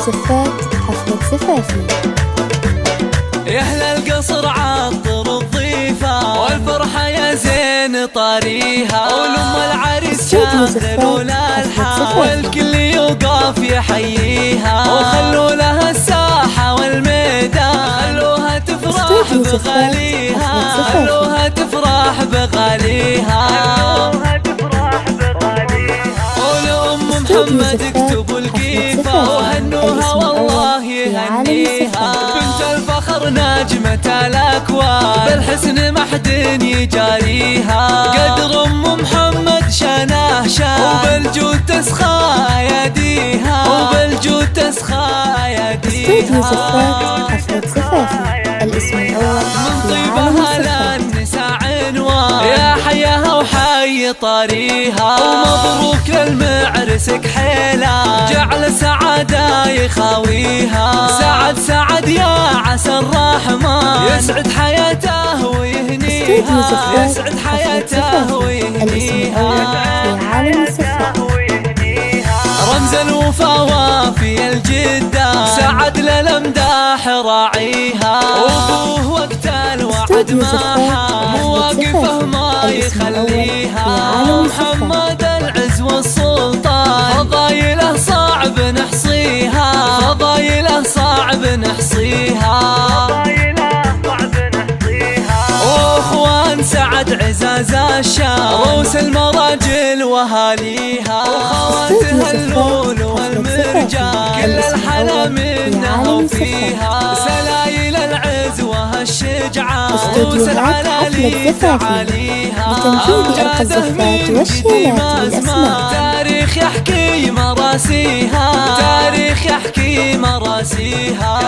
زفات حفلة زفافي. يا أهل القصر عطر الضيفة والفرحة يا زين طاريها، ولم العريس شاغلوا لها الحال والكل يوقف يحييها، وخلوا لها الساحة والميدان خلوها تفرح بغاليها، خلوها تفرح بغاليها. ولأم محمد اكتبوا الكيفة وهنوها والله يهنيها، بنت الفخر نجمة الأكوان بالحسن ما حد يجاريها، قدر أم محمد شانه شان وبالجود تسخى يديها، وبالجود تسخى يديها. استوديو زفات حفلة زفافي، الاسم الأول من في طيبها عالم الزفات. للنساء عنوان يا حياها وحي طاريها، ومبروك للمعرس كحيلة جعل سعادة يخاويها، سعد سعد يا عسى الرحمن يسعد حياته ويهنيها، يسعد حياته ويهنيها. في عالم الزفات. رمز الوفا وافي الجدة سعد للمداح راعيها، وابوه وقت الوعد ما حام واقفه ما يخليها، محمد العز والسلطان فضايله صعب نحصيها، فضايله صعب نحصيها. واخوان سعد عزاز الشام روس المراجل وهاليها، وخواتها اللول والمرجان كل الحلا منها وفيها، سلايل العز وهالشجعان روس العلالي تعاليها، أمجاده من قديم أزمان تاريخ يحكي مراسيها، تاريخ يحكي مراسيها.